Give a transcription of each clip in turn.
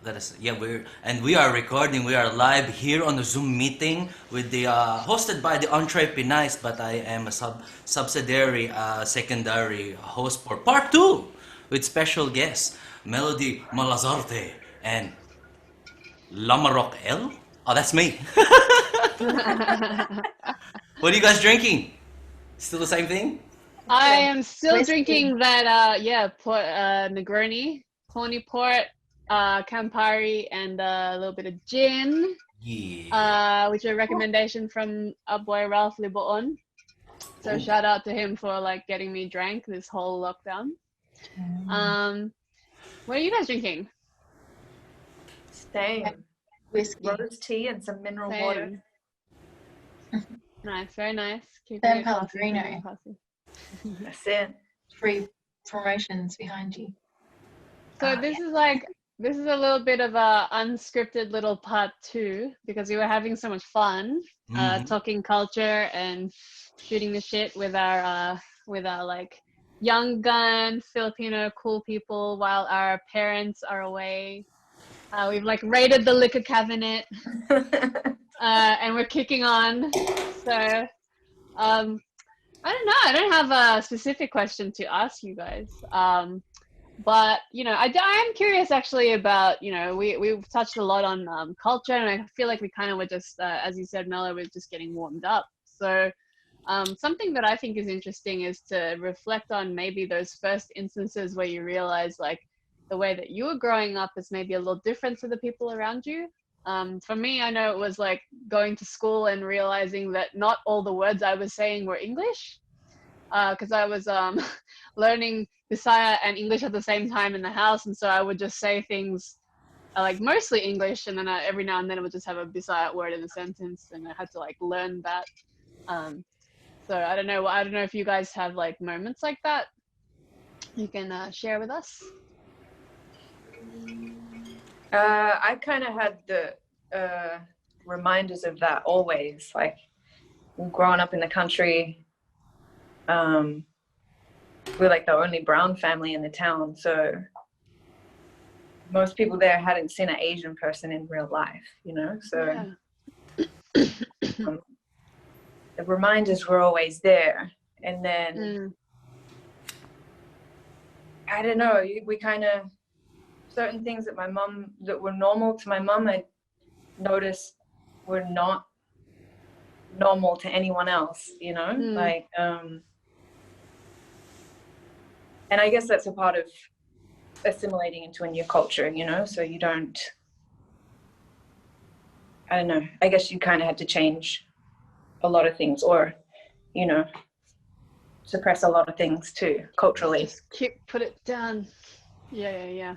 Let us, yeah, we are recording. We are live here on the Zoom meeting with the hosted by the Entree Pinais, but I am a subsidiary, secondary host for part two with special guests Melody Malazarte and Lamarok L. Oh, that's me. What are you guys drinking? Still the same thing? I Good. am still Whiskey. drinking that Negroni, Corny Port, Campari, and a little bit of gin, Yeah. which is a recommendation from our boy Ralph Liboon. So Oh, shout out to him for like getting me drank this whole lockdown. Um, what are you guys drinking? Same. Whiskey. Rose tea and some mineral water. Same. Nice, very nice. Keeping San it classy, keeping it Pellegrino. classy. That's it. 3 promotions behind you. So Oh, this is like this is a little bit of a unscripted little part two because we were having so much fun talking culture and shooting the shit with our like young gun Filipino cool people while our parents are away. We've like raided the liquor cabinet and we're kicking on. So I don't know. I don't have a specific question to ask you guys. But I am curious actually about we've touched a lot on culture, and I feel like we kind of were just as you said, Melo, was just getting warmed up. So something that I think is interesting is to reflect on maybe those first instances where you realize like the way that you were growing up is maybe a little different to the people around you. For me, I know it was like going to school and realizing that not all the words I was saying were English, because I was learning Bisaya and English at the same time in the house, and so I would just say things like mostly English, and then every now and then I would just have a Bisaya word in a sentence, and I had to like learn that. So I don't know. I don't know if you guys have like moments like that you can share with us. I kind of had the reminders of that always. Like growing up in the country, we're like the only brown family in the town, so most people there hadn't seen an Asian person in real life, so the reminders were always there. And then I don't know, we kind of certain things that were normal to my mom, I noticed were not normal to anyone else, like and I guess that's a part of assimilating into a new culture, so you don't, I don't know, I guess you kind of had to change a lot of things, or suppress a lot of things too culturally. Just put it down. Yeah.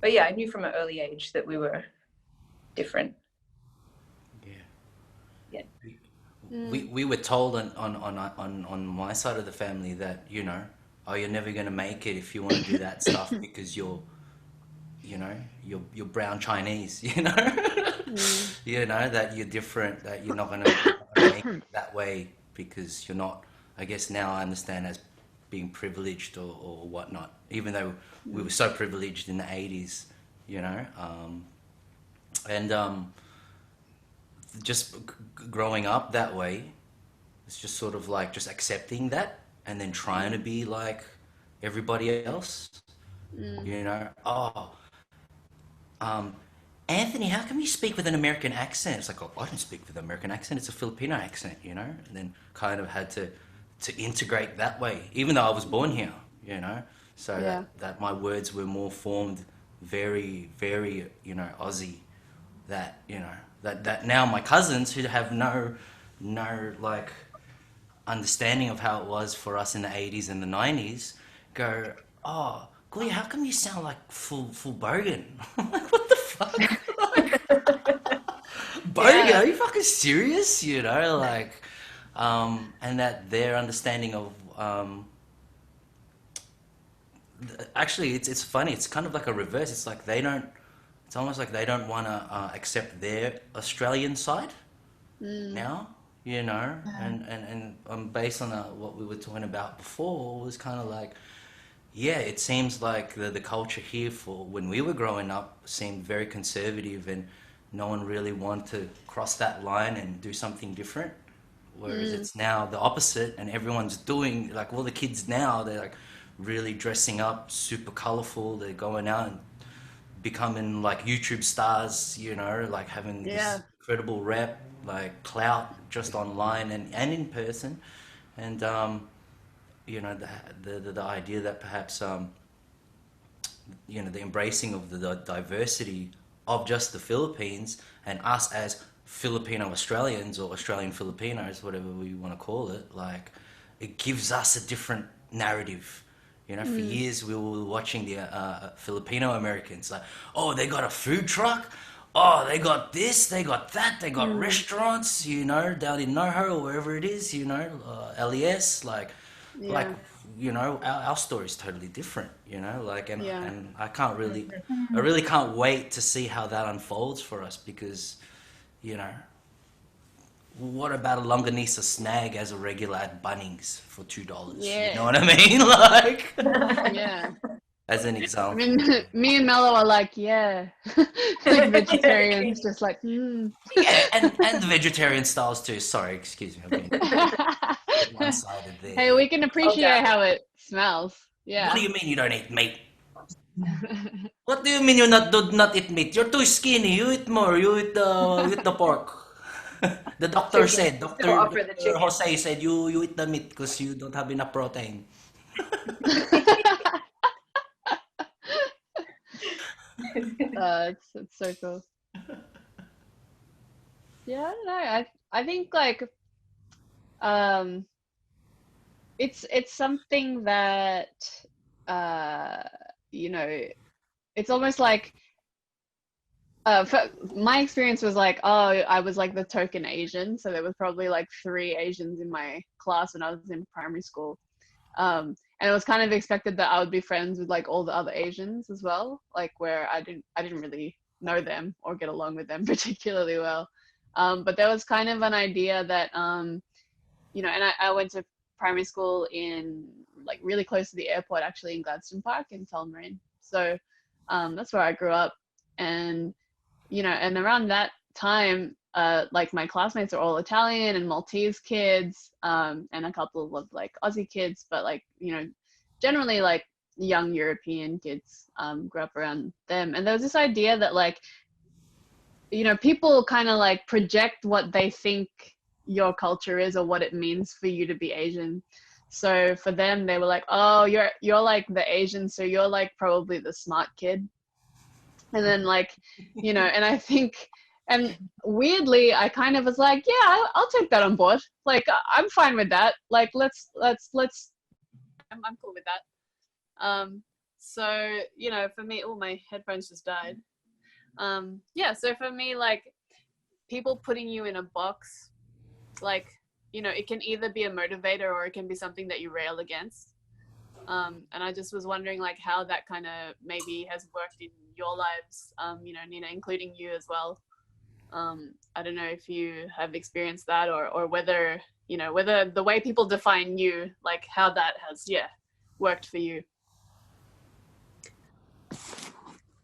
But yeah, I knew from an early age that we were different. We were told on my side of the family that you're never gonna make it if you want to do that stuff because you're brown Chinese, that you're different, that you're not gonna make it that way because you're not. I guess now I understand as being privileged or whatnot, even though we were so privileged in the 80s, and just growing up that way, it's just sort of like just accepting that and then trying to be like everybody else. Anthony, how come you speak with an American accent? It's like, oh, I don't speak with an American accent, it's a Filipino accent, and then kind of had to integrate that way, even though I was born here, so that my words were more formed very, very, Aussie, that, that now my cousins who have no like understanding of how it was for us in the 80s and the 90s go, oh, Goya, how come you sound like full bogan? I'm like, what the fuck? Bogan, are you fucking serious? Like, and that their understanding of, actually, it's funny. It's kind of like a reverse. It's like it's almost like they don't want to accept their Australian side now, and based on what we were talking about before, was kind of like, yeah, it seems like the culture here for when we were growing up seemed very conservative, and no one really wanted to cross that line and do something different. Whereas Mm, it's now the opposite, and everyone's doing, like, all the kids now, they're like really dressing up, super colorful. They're going out and becoming like YouTube stars, you know, like having yeah. this incredible rep, like clout just online and in person. And, you know, the idea that perhaps, you know, the embracing of the diversity of just the Philippines and us as Filipino Australians or Australian Filipinos, whatever we want to call it, like it gives us a different narrative. You know, for Mm, years we were watching the Filipino Americans, like, oh, they got a food truck, oh, they got this, they got that, they got mm, restaurants, you know, down in NoHo or wherever it is, you know, LES, like yeah. you know, our story is totally different, you know, like, Yeah. and I can't really, I Mm. really can't wait to see how that unfolds for us because, you know, what about a longanisa snag as a regular at Bunnings for $2? You know Yeah. what I mean? Like, Yeah. as an I example. mean, me and Melo are like, yeah, like vegetarians, just like, Yeah, and the vegetarian styles too. Sorry, excuse me, I've been one-sided Hey, there. we can Okay. appreciate how it smells. What do Yeah. you mean you don't eat meat? What do you mean you do not eat meat? You're too skinny. You eat more. You eat the pork. The doctor Chicken. said, We still offer the Doctor chicken. Jose said, you eat the meat because you don't have enough protein. It's so cool. Yeah, I don't know. I think like um it's something that uh you know, it's almost like my experience was like, oh, I was like the token Asian, so there was probably like three Asians in my class when I was in primary school. And it was kind of expected that I would be friends with like all the other Asians as well, like where I didn't really know them or get along with them particularly well. But there was kind of an idea that and I went to primary school in like really close to the airport, actually in Gladstone Park in Tullamarine. So that's where I grew up, and and around that time, like my classmates are all Italian and Maltese kids, and a couple of like Aussie kids, but like, generally like young European kids grew up around them. And there was this idea that like, people kind of like project what they think your culture is or what it means for you to be Asian. So for them, they were like, oh, you're like the Asian, so you're like probably the smart kid. And then like, and I think, and weirdly I kind of was like, yeah, I'll take that on board, like I'm fine with that, like let's I'm cool with that. So for me, oh, my headphones just died. Yeah, so for me, like, people putting you in a box, like, it can either be a motivator or it can be something that you rail against. And I just was wondering like how that kind of maybe has worked in your lives, Nina, including you as well. I don't know if you have experienced that, or whether, whether the way people define you, like how that has, worked for you.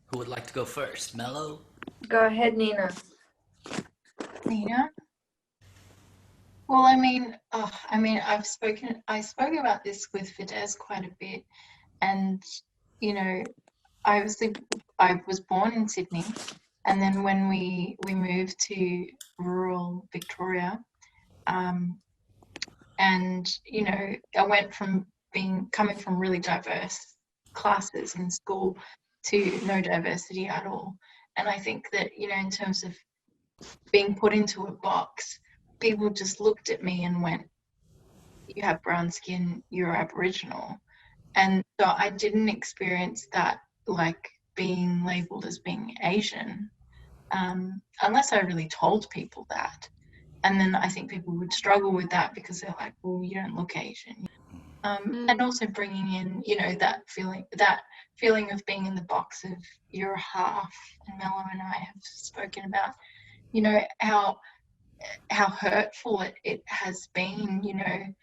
Who would like to go first? Melo? Go ahead, Nina. Nina? Well, I spoke about this with Fidesz quite a bit, and I was born in Sydney, and then when we moved to rural Victoria, and I went from coming from really diverse classes in school to no diversity at all. And I think that in terms of being put into a box, people just looked at me and went, you have brown skin, you're Aboriginal. And so I didn't experience that, like being labelled as being Asian, unless I really told people that. And then I think people would struggle with that because they're like, well, you don't look Asian. And also bringing in, that feeling of being in the box of you're half. And Melo and I have spoken about, how hurtful it has been,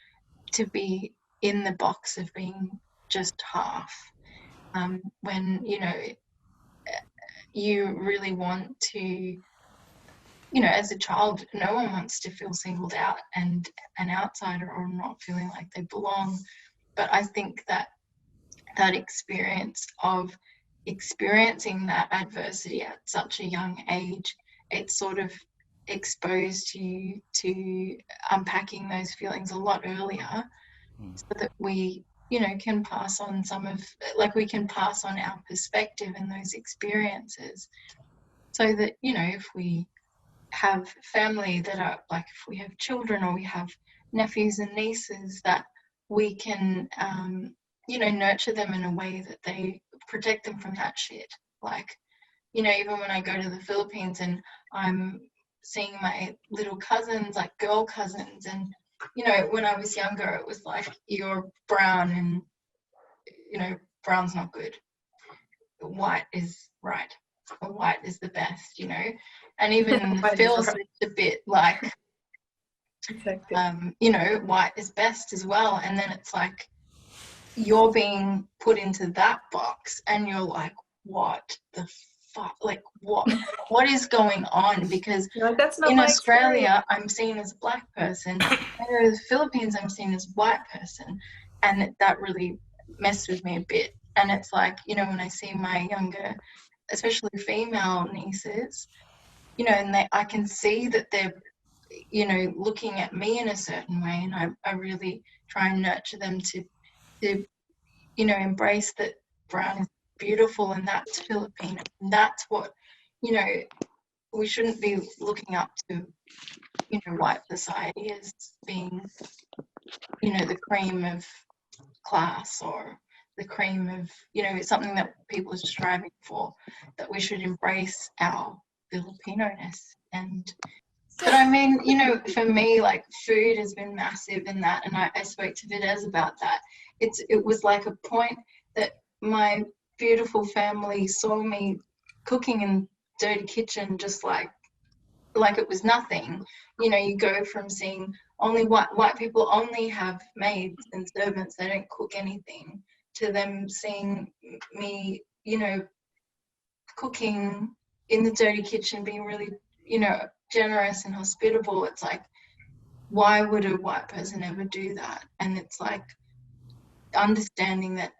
to be in the box of being just half. When, you know, you really want to, you know, as a child, no one wants to feel singled out and an outsider or not feeling like they belong. But I think that that experience of experiencing that adversity at such a young age, it sort of exposed you to unpacking those feelings a lot earlier, so that we, you know, can pass on we can pass on our perspective in those experiences, so that, you know, if we have family that are like, if we have children or we have nephews and nieces, that we can, you know, nurture them in a way that they protect them from that shit. Like, you know, even when I go to the Philippines and I'm seeing my little cousins, like girl cousins, and, you know, when I was younger, it was like, you're brown and, you know, brown's not good. White is right. Or white is the best, you know. And even in the Phils, it's a bit like, you know, white is best as well. And then it's like, you're being put into that box and you're like, what the fuck? Like, what is going on? Because like, that's not in my Australia, experience. I'm seen as a black person. In the Philippines, I'm seen as a white person. And that really messed with me a bit. And it's like, you know, when I see my younger, especially female nieces, you know, and I can see that they're, you know, looking at me in a certain way, and I really try and nurture them to, you know, embrace that brown is beautiful and that's Filipino. And that's what, you know, we shouldn't be looking up to, you know, white society as being, you know, the cream of class or the cream of, you know, it's something that people are striving for, that we should embrace our Filipino-ness. But I mean, you know, for me, like, food has been massive in that, and I spoke to Videz about that. It was like a point that my beautiful family saw me cooking in dirty kitchen, just like it was nothing. You know, you go from seeing only white people only have maids and servants, they don't cook anything, to them seeing me, you know, cooking in the dirty kitchen, being really, you know, generous and hospitable. It's like, why would a white person ever do that? And it's like understanding that,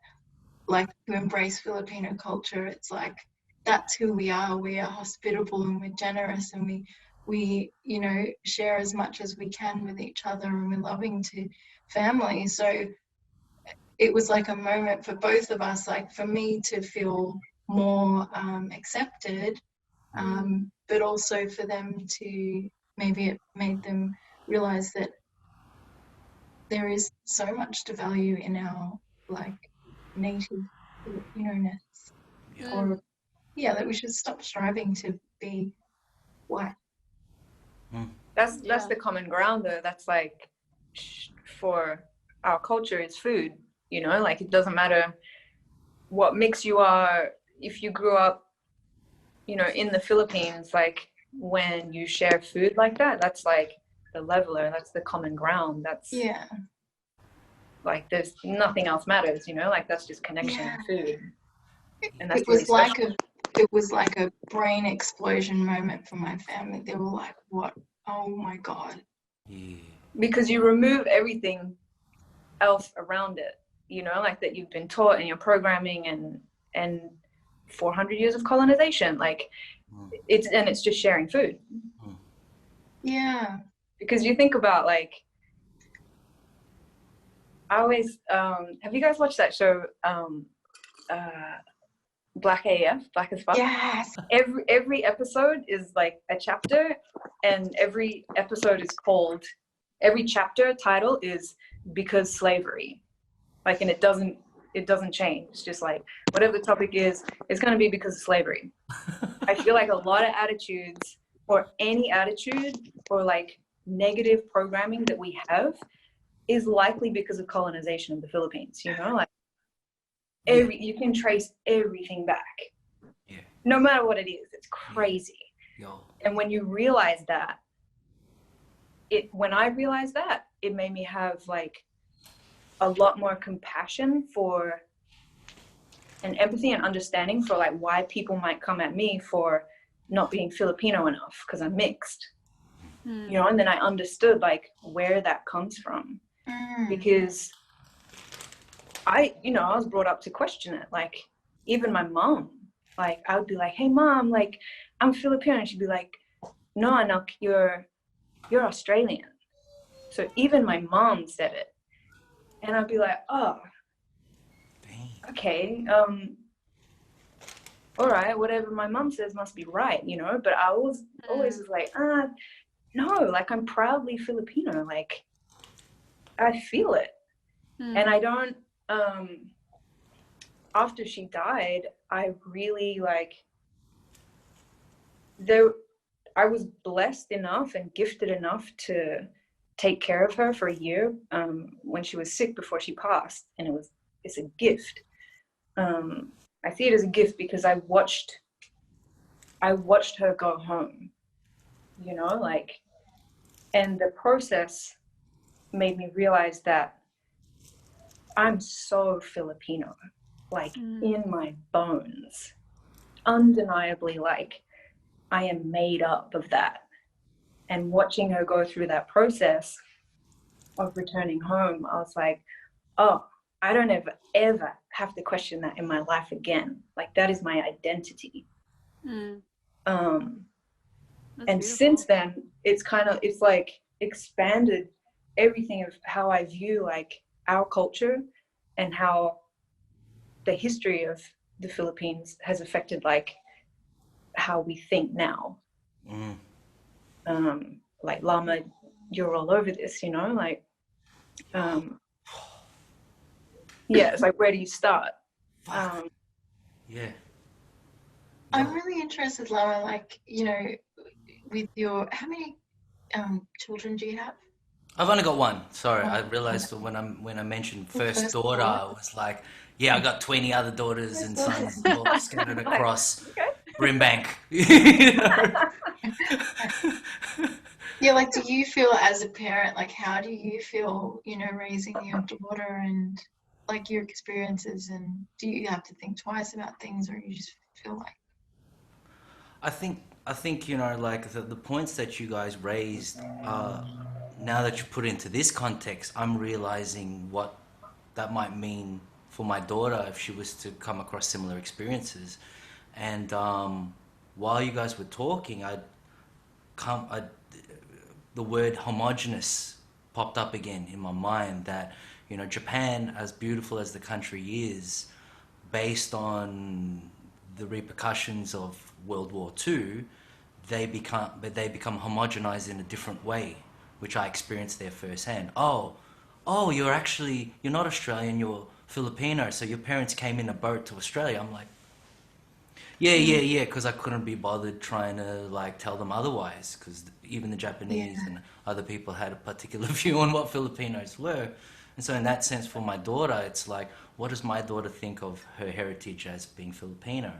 like, to embrace Filipino culture, it's like, that's who we are. We are hospitable and we're generous, and we, you know, share as much as we can with each other, and we're loving to family. So it was like a moment for both of us, like for me to feel more accepted, but also for them to, maybe it made them realize that there is so much to value in our, like, native Filipino-ness, or that we should stop striving to be white. That's the common ground, though. That's like, for our culture, it's food, you know, like, it doesn't matter what mix you are. If you grew up, you know, in the Philippines, like, when you share food like that, that's like the leveler, that's the common ground. That's like, there's nothing else matters, you know, like, that's just connection and food. And that's really special. It was like a brain explosion moment for my family. They were like, what? Oh my God. Because you remove everything else around it, you know, like, that you've been taught in your programming and 400 years of colonization, like, it's just sharing food. Yeah. Because you think about, like, I always, have you guys watched that show, Black AF, Black as Fuck? Yes. Every episode is like a chapter, and every episode is called, every chapter title is Because Slavery. Like, and it doesn't change. It's just like, whatever the topic is, it's going to be because of slavery. I feel like a lot of attitudes, or any attitude, or like negative programming that we have, is likely because of colonization of the Philippines, you know, like, you can trace everything back. No matter what it is, it's crazy. And when you realize that, when I realized that, it made me have, like, a lot more compassion for and empathy and understanding for like why people might come at me for not being Filipino enough because I'm mixed. You know, and then I understood like where that comes from because I was brought up to question it. Like even my mom, like I would be like, "Hey mom, like I'm Filipino," and she'd be like, "No, Anak, you're Australian." So even my mom said it, and I'd be like, "Oh, okay, all right, whatever my mom says must be right," you know. But I was always was like, no, like I'm proudly Filipino, like I feel it. And I don't after she died, I really like I was blessed enough and gifted enough to take care of her for a year when she was sick before she passed, and it's a gift. I see it as a gift because I watched her go home, you know, like, and the process made me realize that I'm so Filipino, like in my bones, undeniably, like I am made up of that. And watching her go through that process of returning home, I was like, oh, I don't ever have to question that in my life again. Like that is my identity. And beautiful. Since then, it's like expanded everything of how I view like our culture and how the history of the Philippines has affected like how we think now. Like Lama, you're all over this, you know, like yeah, it's like where do you start? Yeah. I'm really interested, Lama, like, you know, with your, how many children do you have? I've only got one. Sorry, I realized when I mentioned first daughter, I was like, yeah, I got 20 other daughters and sons all scattered across Brimbank. Yeah, like, do you feel as a parent, like, how do you feel, you know, raising your daughter and like your experiences, and do you have to think twice about things, or you just feel like? I think you know, like the points that you guys raised, now that you put it into this context, I'm realizing what that might mean for my daughter if she was to come across similar experiences. And while you guys were talking, the word homogenous popped up again in my mind, that, you know, Japan, as beautiful as the country is, based on the repercussions of World War II, they become homogenized in a different way, which I experienced there firsthand. Oh, you're not Australian, you're Filipino, so your parents came in a boat to Australia. I'm like, yeah, because I couldn't be bothered trying to like tell them otherwise, because even the Japanese and other people had a particular view on what Filipinos were. And so in that sense, for my daughter, it's like, what does my daughter think of her heritage as being Filipino?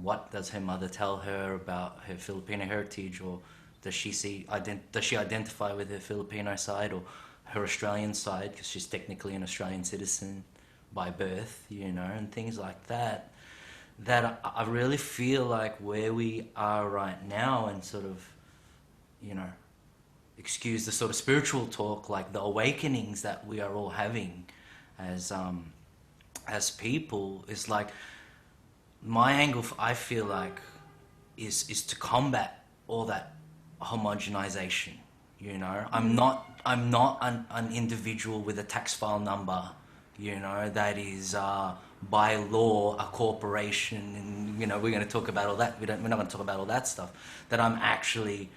What does her mother tell her about her Filipino heritage, or does she identify with her Filipino side or her Australian side, because she's technically an Australian citizen by birth, you know, and things like that. That I really feel like where we are right now, and sort of, you know, excuse the sort of spiritual talk, like the awakenings that we are all having as people, is like, my angle, I feel like, is to combat all that homogenization. You know, I'm not an individual with a tax file number, you know, that is by law a corporation, and you know, we're going to talk about all that. We're not going to talk about all that stuff. That I'm actually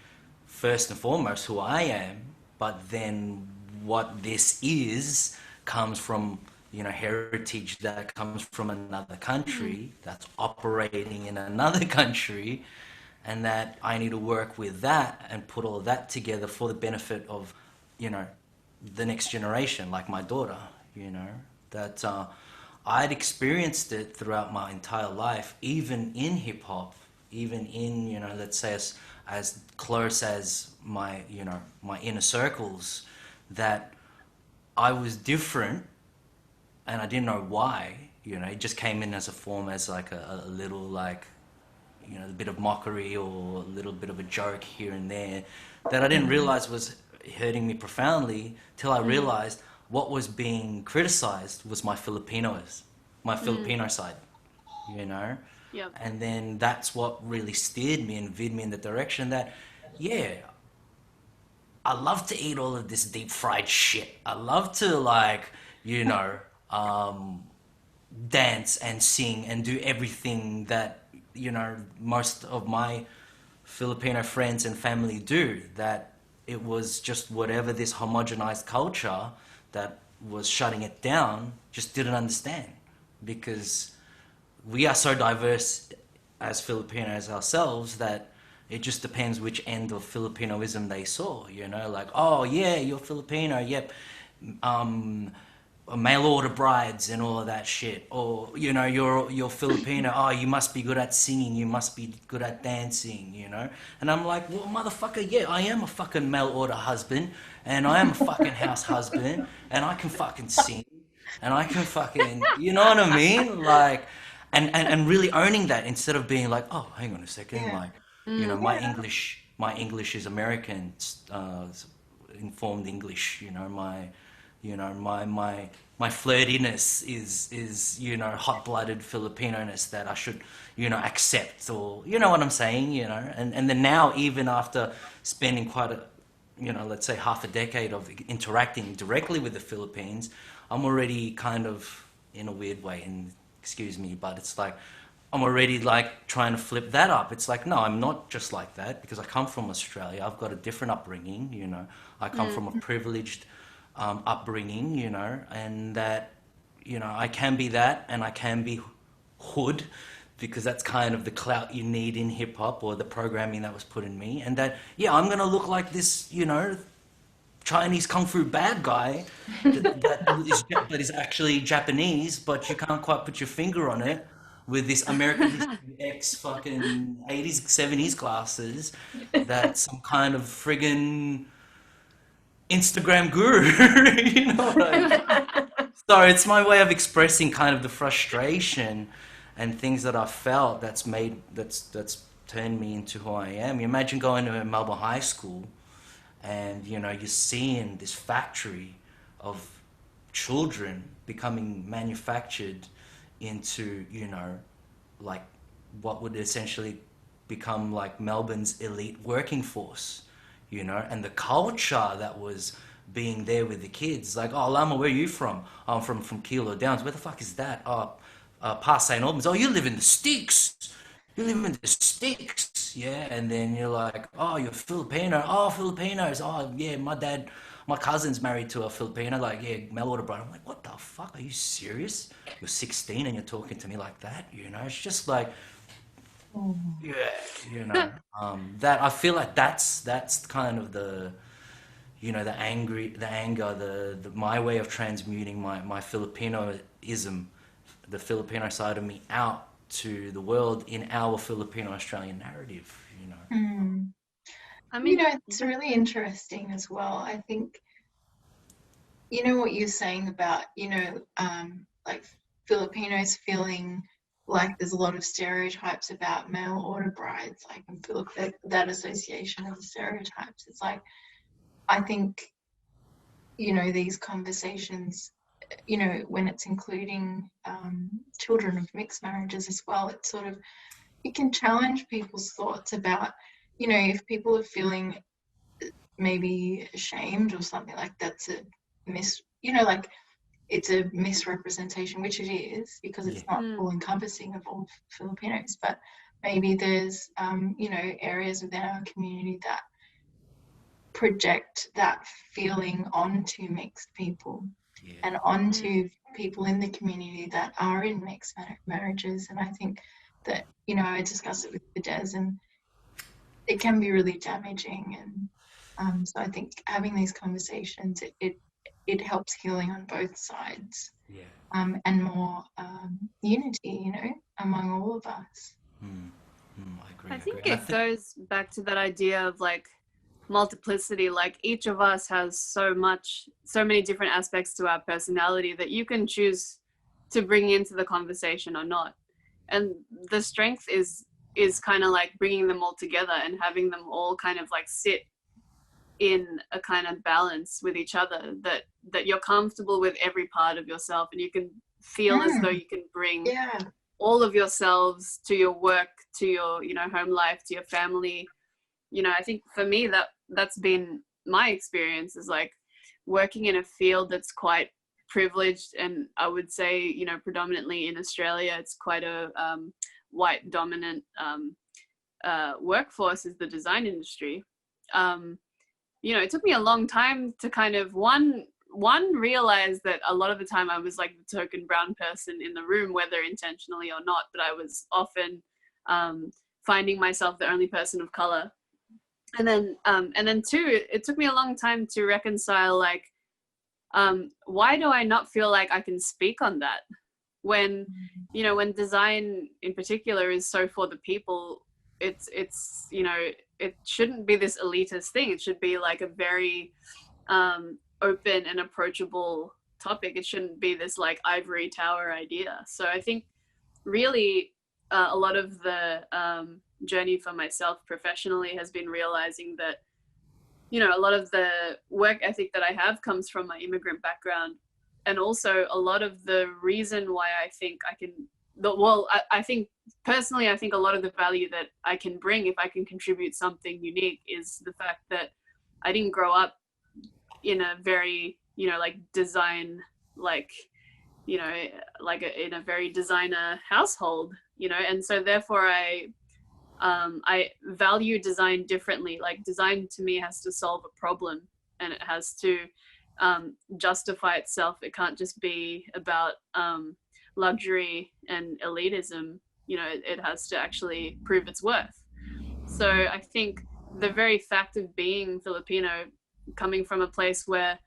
first and foremost who I am, but then what this is comes from, you know, heritage that comes from another country that's operating in another country, and that I need to work with that and put all of that together for the benefit of, you know, the next generation, like my daughter, you know, that I'd experienced it throughout my entire life, even in hip hop, even in, you know, let's say as close as my, you know, my inner circles, that I was different, and I didn't know why. You know, it just came in as a form, as like a little, like, you know, a bit of mockery or a little bit of a joke here and there, that I didn't realize was hurting me profoundly, till I realized what was being criticized was my Filipino side, you know? Yep. And then that's what really steered me and veered me in the direction that, yeah, I love to eat all of this deep fried shit. I love to, like, you know, dance and sing and do everything that, you know, most of my Filipino friends and family do. That it was just whatever this homogenized culture that was shutting it down just didn't understand, because we are so diverse as Filipinos ourselves that it just depends which end of Filipinoism they saw, you know, like, oh yeah, you're Filipino, yep, um, mail order brides and all of that shit, or, you know, you're Filipino, oh, you must be good at singing, you must be good at dancing, you know. And I'm like, well, motherfucker, yeah, I am a fucking mail order husband, and I am a fucking house husband, and I can fucking sing, and I can fucking, you know what I mean, like, and really owning that, instead of being like, oh, hang on a second, Yeah. like, you know, Yeah. my English is American, informed English, you know, my flirtiness is, you know, hot-blooded Filipino-ness that I should, you know, accept, or, you know what I'm saying, you know. And then now, even after spending quite a, you know, let's say half a decade of interacting directly with the Philippines, I'm already kind of, in a weird way, and excuse me, but it's like I'm already like trying to flip that up. It's like, no, I'm not just like that, because I come from Australia. I've got a different upbringing, you know. I come from a privileged upbringing, you know, and that, you know, I can be that, and I can be hood, because that's kind of the clout you need in hip hop, or the programming that was put in me. And that, yeah, I'm gonna look like this, you know, Chinese kung fu bad guy that is actually Japanese, but you can't quite put your finger on it, with this American History X fucking 80s, 70s glasses, that some kind of friggin' Instagram guru, you know what I mean? So it's my way of expressing kind of the frustration and things that I felt, that's turned me into who I am. You imagine going to Melbourne High School, and, you know, you're seeing this factory of children becoming manufactured into, you know, like what would essentially become like Melbourne's elite working force, you know, and the culture that was being there with the kids. Like, oh, Lama, where are you from? I'm from Kilo Downs. Where the fuck is that? Oh, past St. Albans. Oh, you live in the sticks. You live in the sticks, yeah. And then you're like, oh, you're Filipino. Oh, Filipinos. Oh, yeah, my cousin's married to a Filipino. Like, yeah, Melo bride. I'm like, what the fuck? Are you serious? You're 16 and you're talking to me like that? You know, it's just like, yeah, you know, that I feel like that's kind of the, you know, the anger, the my way of transmuting my Filipinoism, the Filipino side of me, out to the world in our Filipino Australian narrative, you know. Mm. I You mean, know, it's really interesting as well. I think, you know, what you're saying about, you know, like Filipinos feeling like there's a lot of stereotypes about mail order brides. I can feel that association of the stereotypes. It's like, I think, you know, these conversations, you know, when it's including children of mixed marriages as well, it's sort of, it can challenge people's thoughts about, you know, if people are feeling maybe ashamed or something, like that's a you know, like it's a misrepresentation, which it is, because Yeah. it's not all encompassing of all Filipinos, but maybe there's, you know, areas within our community that project that feeling onto mixed people Yeah. and onto people in the community that are in mixed marriages. And I think that, you know, I discussed it with Des, and it can be really damaging. And so I think having these conversations, it helps healing on both sides, Yeah. and more unity, you know, among all of us. I agree. I think And it goes back to that idea of like multiplicity. Like each of us has so many different aspects to our personality that you can choose to bring into the conversation or not. And the strength is kind of like bringing them all together and having them all kind of like sit in a kind of balance with each other, that you're comfortable with every part of yourself, and you can feel as though you can bring all of yourselves to your work, to your, you know, home life, to your family. You know, I think for me that's been my experience, is like working in a field that's quite privileged, and I would say, you know, predominantly in Australia, it's quite a white dominant workforce, is the design industry. You know, it took me a long time to kind of one realize that a lot of the time I was like the token brown person in the room, whether intentionally or not, but I was often finding myself the only person of color. And then two, it took me a long time to reconcile, like, why do I not feel like I can speak on that when, you know, when design in particular is so for the people. It's you know, it shouldn't be this elitist thing. It should be like a very open and approachable topic. It shouldn't be this like ivory tower idea. So I think really a lot of the journey for myself professionally has been realizing that, you know, a lot of the work ethic that I have comes from my immigrant background. And also a lot of the reason why I think I can, I think personally, I think a lot of the value that I can bring if I can contribute something unique is the fact that I didn't grow up in a very, you know, like design, like, you know, like in a very designer household, you know, and so therefore I value design differently. Like design to me has to solve a problem, and it has to justify itself. It can't just be about luxury and elitism. You know, it has to actually prove its worth. So I think the very fact of being Filipino, coming from a place where,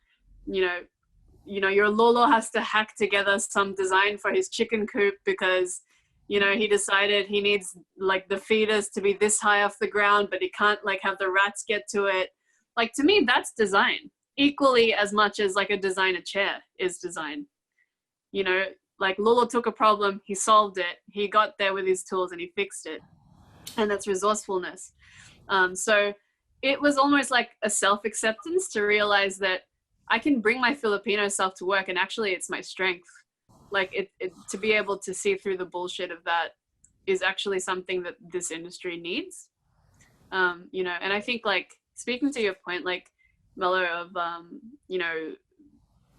you know, your lolo has to hack together some design for his chicken coop because, you know, he decided he needs like the feeders to be this high off the ground, but he can't like have the rats get to it. Like, to me, that's design equally as much as like a designer chair is design. You know, like Lolo took a problem, he solved it, he got there with his tools and he fixed it. And that's resourcefulness. So it was almost like a self-acceptance to realize that I can bring my Filipino self to work, and actually it's my strength. Like it to be able to see through the bullshit of that is actually something that this industry needs. You know, and I think, like, speaking to your point, like Melo, of you know,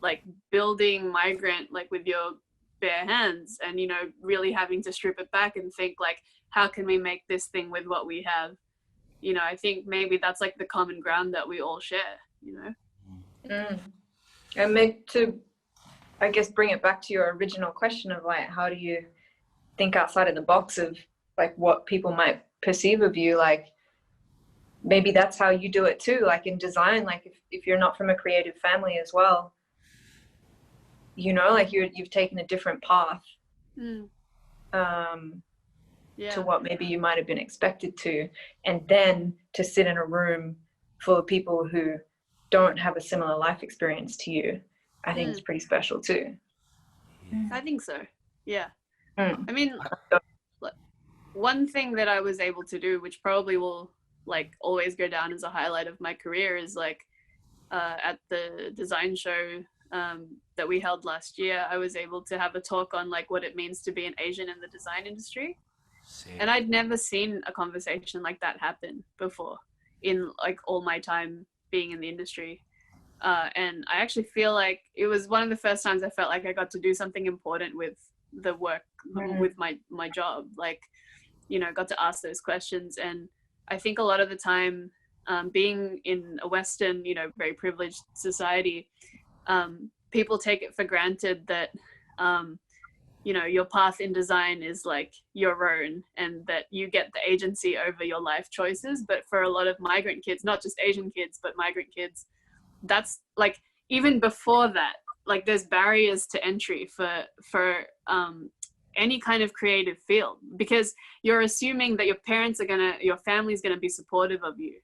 like building migrant like with your bare hands, and, you know, really having to strip it back and think like, how can we make this thing with what we have? You know, I think maybe that's like the common ground that we all share, you know. And to, I guess, bring it back to your original question of like, how do you think outside of the box of like what people might perceive of you? Like, maybe that's how you do it too, like in design. Like if you're not from a creative family as well, you know, like you've taken a different path to what maybe you might have been expected to, and then to sit in a room full of people who don't have a similar life experience to you, I think it's pretty special too. I think so. Yeah. I mean, one thing that I was able to do, which probably will like always go down as a highlight of my career, is like at the design show that we held last year, I was able to have a talk on like what it means to be an Asian in the design industry. And I'd never seen a conversation like that happen before in like all my time being in the industry. And I actually feel like it was one of the first times I felt like I got to do something important with the work, with my job. Like, you know, got to ask those questions. And I think a lot of the time, being in a Western, you know, very privileged society, people take it for granted that, you know, your path in design is like your own, and that you get the agency over your life choices. But for a lot of migrant kids, not just Asian kids, but migrant kids, that's like, even before that, like there's barriers to entry for any kind of creative field, because you're assuming that your parents are your family's gonna be supportive of you.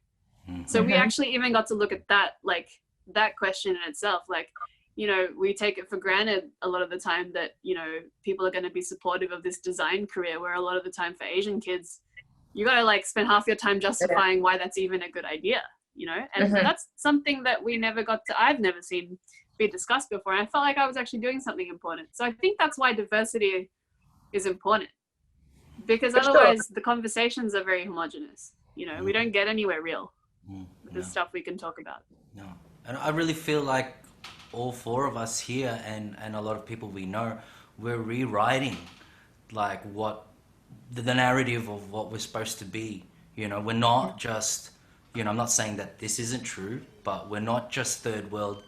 So we actually even got to look at that, like that question in itself. Like, you know, we take it for granted a lot of the time that, you know, people are going to be supportive of this design career, where a lot of the time for Asian kids, you got to like spend half your time justifying why that's even a good idea, you know? And that's something that I've never seen be discussed before. And I felt like I was actually doing something important. So I think that's why diversity is important, because otherwise the conversations are very homogenous. You know, we don't get anywhere real with the stuff we can talk about. No. And I really feel like all four of us here and a lot of people we know, we're rewriting like what the narrative of what we're supposed to be. You know, we're not just, you know, I'm not saying that this isn't true, but we're not just third world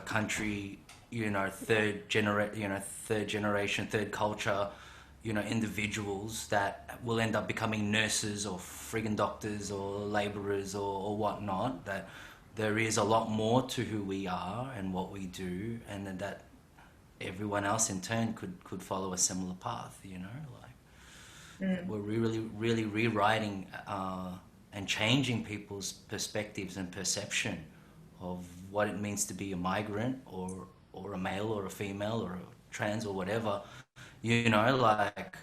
country, you know, third generation, third culture, you know, individuals that will end up becoming nurses or friggin' doctors or laborers or whatnot. That there is a lot more to who we are and what we do, and that everyone else in turn could follow a similar path, you know, like we're really rewriting and changing people's perspectives and perception of what it means to be a migrant or a male or a female or a trans or whatever, you know, like,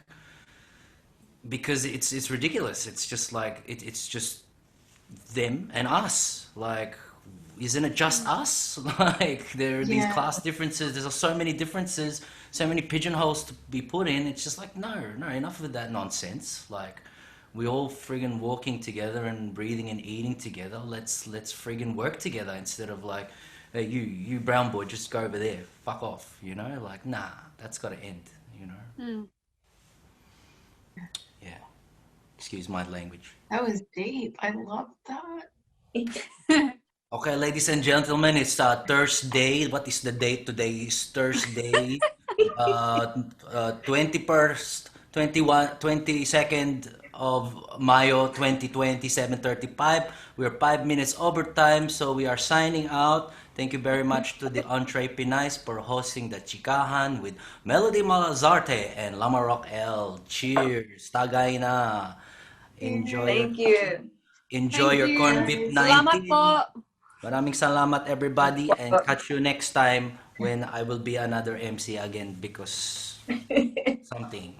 because it's ridiculous. It's just like it's just them and us. Like, isn't it just us? Like, there are these class differences. There's so many differences, so many pigeonholes to be put in. It's just like, no, enough of that nonsense. Like, we all friggin' walking together and breathing and eating together. Let's friggin' work together instead of like, hey, you brown boy, just go over there, fuck off, you know? Like, nah, that's got to end, you know? Yeah. Excuse my language. That was deep. I love that. Okay, ladies and gentlemen, it's Thursday. What is the date today? Is Thursday, 21st, 22nd of Mayo 2020, 7:35. We're 5 minutes overtime, so we are signing out. Thank you very much to the Entree Pinais for hosting the Chikahan with Melody Malazarte and Lamarok L. Cheers. Tagay na. Enjoy. Thank you. Enjoy your corn beef 19. Salamat po. Maraming salamat, everybody, and catch you next time when I will be another MC again because something.